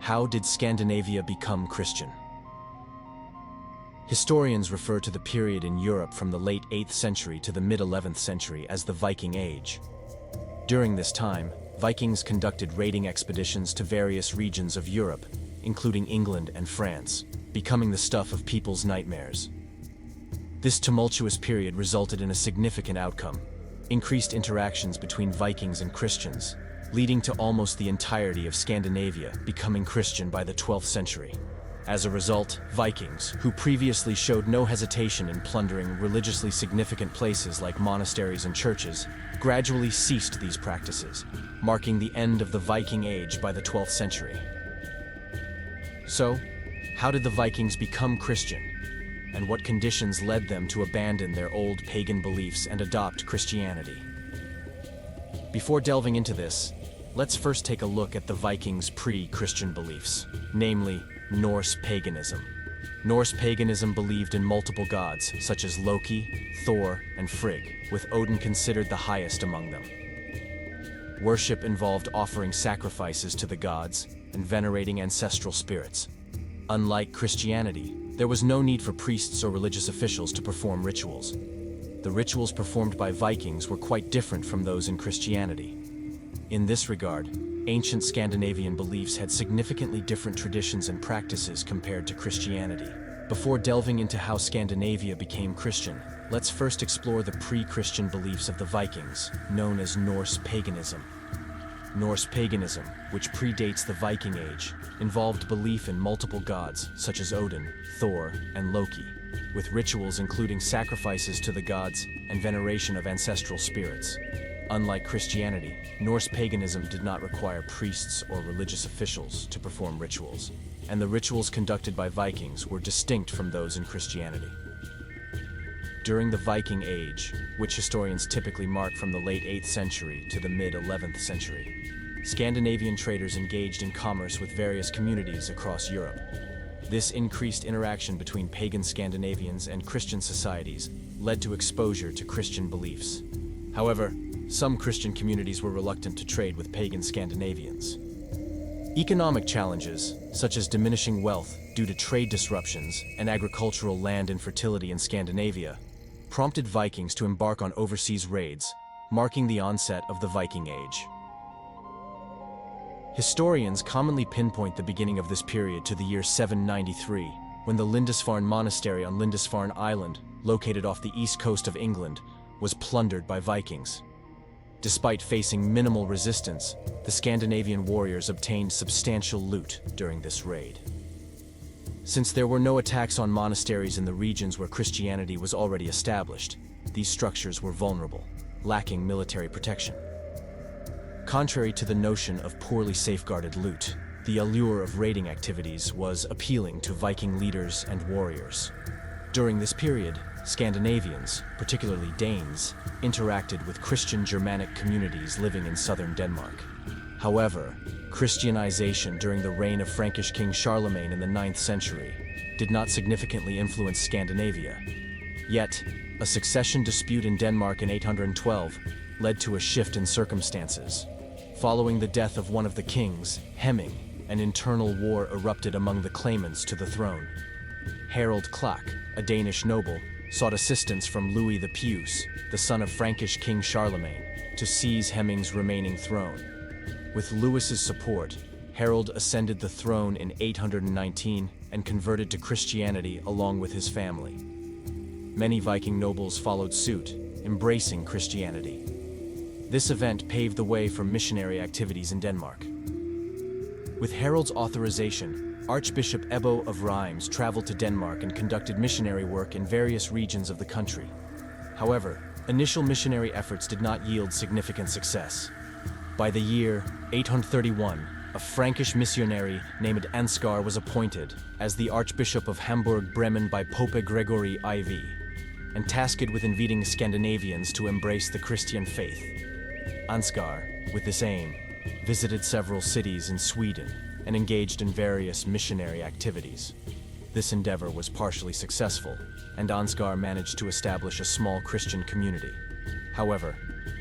How did Scandinavia become Christian? Historians refer to the period in Europe from the late 8th century to the mid-11th century as the Viking Age. During this time, Vikings conducted raiding expeditions to various regions of Europe, including England and France, becoming the stuff of people's nightmares. This tumultuous period resulted in a significant outcome: increased interactions between Vikings and Christians, leading to almost the entirety of Scandinavia becoming Christian by the 12th century. As a result, Vikings, who previously showed no hesitation in plundering religiously significant places like monasteries and churches, gradually ceased these practices, marking the end of the Viking Age by the 12th century. So, how did the Vikings become Christian? And what conditions led them to abandon their old pagan beliefs and adopt Christianity? Before delving into this, let's first take a look at the Vikings' pre-Christian beliefs, namely Norse paganism. Norse paganism believed in multiple gods, such as Loki, Thor, and Frigg, with Odin considered the highest among them. Worship involved offering sacrifices to the gods and venerating ancestral spirits. Unlike Christianity, there was no need for priests or religious officials to perform rituals. The rituals performed by Vikings were quite different from those in Christianity. In this regard, ancient Scandinavian beliefs had significantly different traditions and practices compared to Christianity. Before delving into how Scandinavia became Christian, let's first explore the pre-Christian beliefs of the Vikings, known as Norse paganism. Norse paganism, which predates the Viking Age, involved belief in multiple gods such as Odin, Thor, and Loki, with rituals including sacrifices to the gods and veneration of ancestral spirits. Unlike Christianity, Norse paganism did not require priests or religious officials to perform rituals, and the rituals conducted by Vikings were distinct from those in Christianity. During the Viking Age, which historians typically mark from the late 8th century to the mid-11th century, Scandinavian traders engaged in commerce with various communities across Europe. This increased interaction between pagan Scandinavians and Christian societies led to exposure to Christian beliefs. However, some Christian communities were reluctant to trade with pagan Scandinavians. Economic challenges, such as diminishing wealth due to trade disruptions and agricultural land infertility in Scandinavia, prompted Vikings to embark on overseas raids, marking the onset of the Viking Age. Historians commonly pinpoint the beginning of this period to the year 793, when the Lindisfarne Monastery on Lindisfarne Island, located off the east coast of England, was plundered by Vikings. Despite facing minimal resistance, the Scandinavian warriors obtained substantial loot during this raid. Since there were no attacks on monasteries in the regions where Christianity was already established, these structures were vulnerable, lacking military protection. Contrary to the notion of poorly safeguarded loot, the allure of raiding activities was appealing to Viking leaders and warriors. During this period, Scandinavians, particularly Danes, interacted with Christian Germanic communities living in southern Denmark. However, Christianization during the reign of Frankish King Charlemagne in the 9th century did not significantly influence Scandinavia. Yet, a succession dispute in Denmark in 812 led to a shift in circumstances. Following the death of one of the kings, Hemming, an internal war erupted among the claimants to the throne. Harald Klak, a Danish noble, sought assistance from Louis the Pious, the son of Frankish King Charlemagne, to seize Hemming's remaining throne. With Louis's support, Harald ascended the throne in 819 and converted to Christianity along with his family. Many Viking nobles followed suit, embracing Christianity. This event paved the way for missionary activities in Denmark. With Harald's authorization, Archbishop Ebbo of Reims traveled to Denmark and conducted missionary work in various regions of the country. However, initial missionary efforts did not yield significant success. By the year 831, a Frankish missionary named Ansgar was appointed as the Archbishop of Hamburg-Bremen by Pope Gregory IV, and tasked with inviting Scandinavians to embrace the Christian faith. Ansgar, with this aim, visited several cities in Sweden and engaged in various missionary activities. This endeavor was partially successful, and Ansgar managed to establish a small Christian community. However,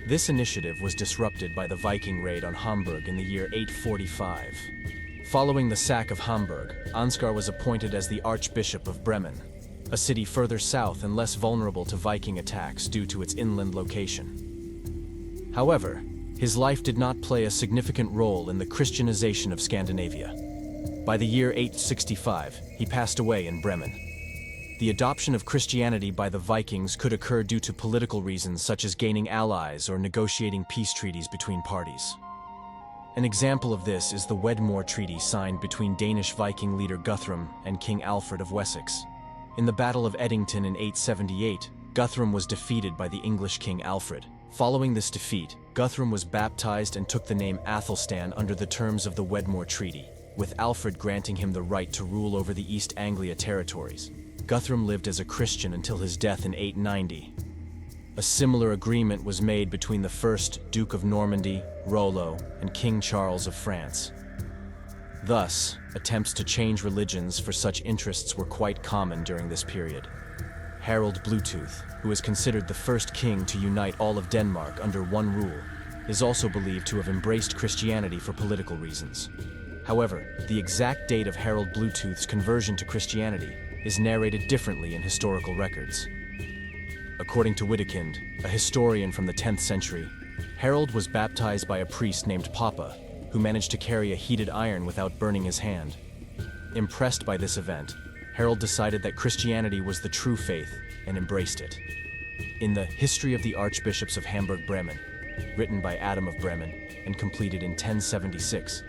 this initiative was disrupted by the Viking raid on Hamburg in the year 845. Following the sack of Hamburg, Ansgar was appointed as the Archbishop of Bremen, a city further south and less vulnerable to Viking attacks due to its inland location. However, his life did not play a significant role in the Christianization of Scandinavia. By the year 865, he passed away in Bremen. The adoption of Christianity by the Vikings could occur due to political reasons such as gaining allies or negotiating peace treaties between parties. An example of this is the Wedmore Treaty signed between Danish Viking leader Guthrum and King Alfred of Wessex. In the Battle of Edington in 878, Guthrum was defeated by the English King Alfred. Following this defeat, Guthrum was baptized and took the name Athelstan under the terms of the Wedmore Treaty, with Alfred granting him the right to rule over the East Anglia territories. Guthrum lived as a Christian until his death in 890. A similar agreement was made between the first Duke of Normandy, Rollo, and King Charles of France. Thus, attempts to change religions for such interests were quite common during this period. Harald Bluetooth, who is considered the first king to unite all of Denmark under one rule, is also believed to have embraced Christianity for political reasons. However, the exact date of Harald Bluetooth's conversion to Christianity is narrated differently in historical records. According to Widukind, a historian from the 10th century, Harald was baptized by a priest named Papa, who managed to carry a heated iron without burning his hand. Impressed by this event, Harald decided that Christianity was the true faith and embraced it. In the History of the Archbishops of Hamburg-Bremen, written by Adam of Bremen and completed in 1076,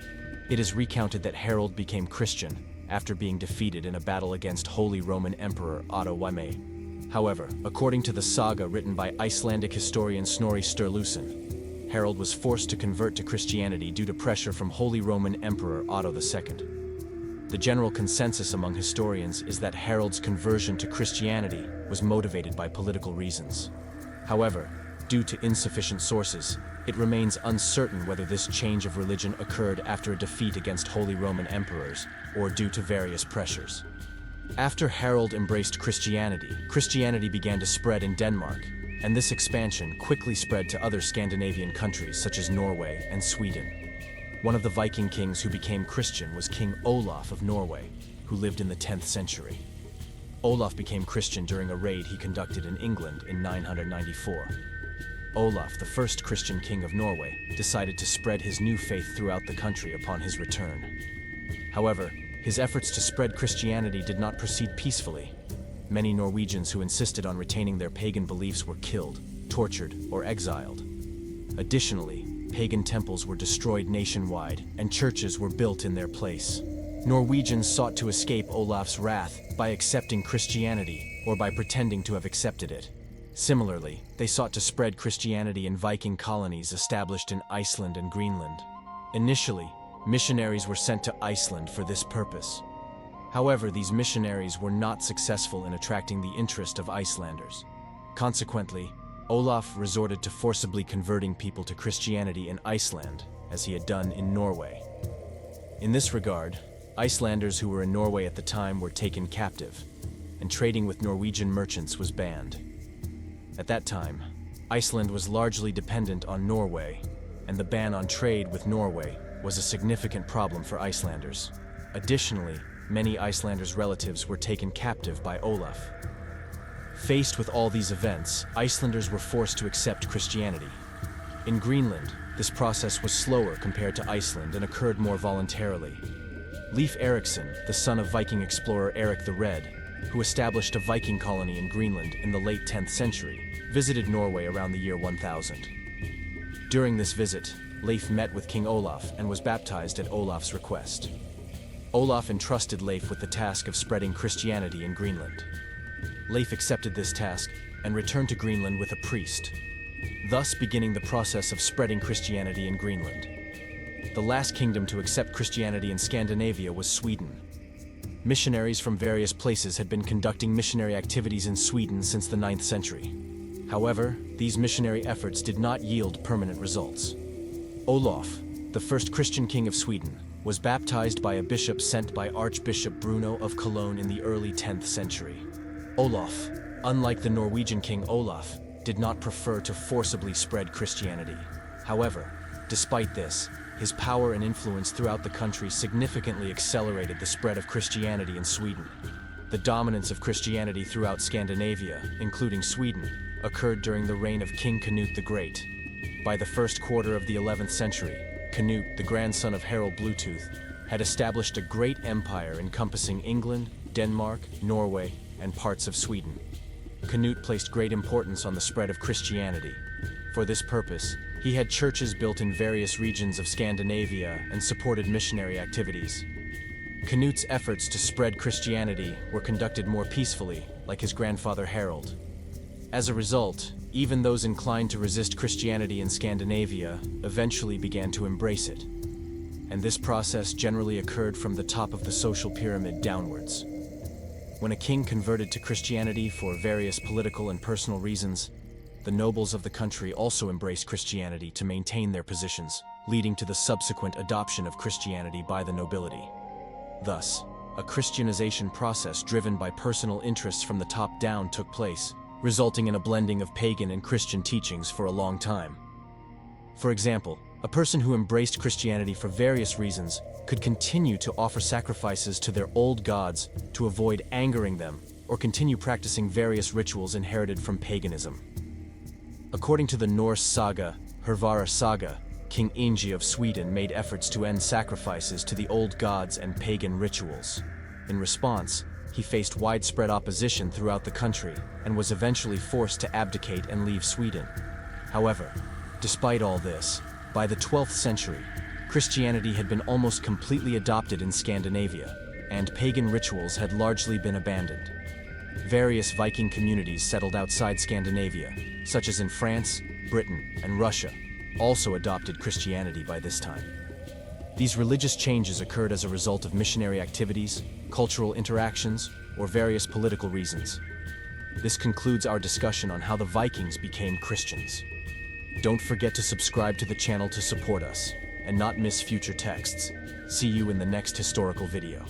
it is recounted that Harald became Christian after being defeated in a battle against Holy Roman Emperor Otto Wime. However, according to the saga written by Icelandic historian Snorri Sturluson, Harald was forced to convert to Christianity due to pressure from Holy Roman Emperor Otto II. The general consensus among historians is that Harald's conversion to Christianity was motivated by political reasons. However, due to insufficient sources, it remains uncertain whether this change of religion occurred after a defeat against Holy Roman emperors or due to various pressures. After Harald embraced Christianity, Christianity began to spread in Denmark, and this expansion quickly spread to other Scandinavian countries such as Norway and Sweden. One of the Viking kings who became Christian was King Olaf of Norway, who lived in the 10th century. Olaf became Christian during a raid he conducted in England in 994. Olaf, the first Christian king of Norway, decided to spread his new faith throughout the country upon his return. However, his efforts to spread Christianity did not proceed peacefully. Many Norwegians who insisted on retaining their pagan beliefs were killed, tortured, or exiled. Additionally, pagan temples were destroyed nationwide, and churches were built in their place. Norwegians sought to escape Olaf's wrath by accepting Christianity or by pretending to have accepted it. Similarly, they sought to spread Christianity in Viking colonies established in Iceland and Greenland. Initially, missionaries were sent to Iceland for this purpose. However, these missionaries were not successful in attracting the interest of Icelanders. Consequently, Olaf resorted to forcibly converting people to Christianity in Iceland, as he had done in Norway. In this regard, Icelanders who were in Norway at the time were taken captive, and trading with Norwegian merchants was banned. At that time, Iceland was largely dependent on Norway, and the ban on trade with Norway was a significant problem for Icelanders. Additionally, many Icelanders' relatives were taken captive by Olaf. Faced with all these events, Icelanders were forced to accept Christianity. In Greenland, this process was slower compared to Iceland and occurred more voluntarily. Leif Erikson, the son of Viking explorer Eric the Red, who established a Viking colony in Greenland in the late 10th century, visited Norway around the year 1000. During this visit, Leif met with King Olaf and was baptized at Olaf's request. Olaf entrusted Leif with the task of spreading Christianity in Greenland. Leif accepted this task and returned to Greenland with a priest, thus beginning the process of spreading Christianity in Greenland. The last kingdom to accept Christianity in Scandinavia was Sweden. Missionaries from various places had been conducting missionary activities in Sweden since the 9th century. However, these missionary efforts did not yield permanent results. Olaf, the first Christian king of Sweden, was baptized by a bishop sent by Archbishop Bruno of Cologne in the early 10th century. Olaf, unlike the Norwegian king Olaf, did not prefer to forcibly spread Christianity. However, despite this, his power and influence throughout the country significantly accelerated the spread of Christianity in Sweden. The dominance of Christianity throughout Scandinavia, including Sweden, occurred during the reign of King Canute the Great. By the first quarter of the 11th century, Canute, the grandson of Harald Bluetooth, had established a great empire encompassing England, Denmark, Norway, and parts of Sweden. Canute placed great importance on the spread of Christianity. For this purpose, he had churches built in various regions of Scandinavia and supported missionary activities. Canute's efforts to spread Christianity were conducted more peacefully, like his grandfather Harald. As a result, even those inclined to resist Christianity in Scandinavia eventually began to embrace it. And this process generally occurred from the top of the social pyramid downwards. When a king converted to Christianity for various political and personal reasons, the nobles of the country also embraced Christianity to maintain their positions, leading to the subsequent adoption of Christianity by the nobility. Thus, a Christianization process driven by personal interests from the top down took place, resulting in a blending of pagan and Christian teachings for a long time. For example, a person who embraced Christianity for various reasons could continue to offer sacrifices to their old gods to avoid angering them, or continue practicing various rituals inherited from paganism. According to the Norse saga, Hervara Saga, King Ingi of Sweden made efforts to end sacrifices to the old gods and pagan rituals. In response, he faced widespread opposition throughout the country and was eventually forced to abdicate and leave Sweden. However, despite all this, by the 12th century, Christianity had been almost completely adopted in Scandinavia, and pagan rituals had largely been abandoned. Various Viking communities settled outside Scandinavia, such as in France, Britain, and Russia, also adopted Christianity by this time. These religious changes occurred as a result of missionary activities, cultural interactions, or various political reasons. This concludes our discussion on how the Vikings became Christians. Don't forget to subscribe to the channel to support us and not miss future texts. See you in the next historical video.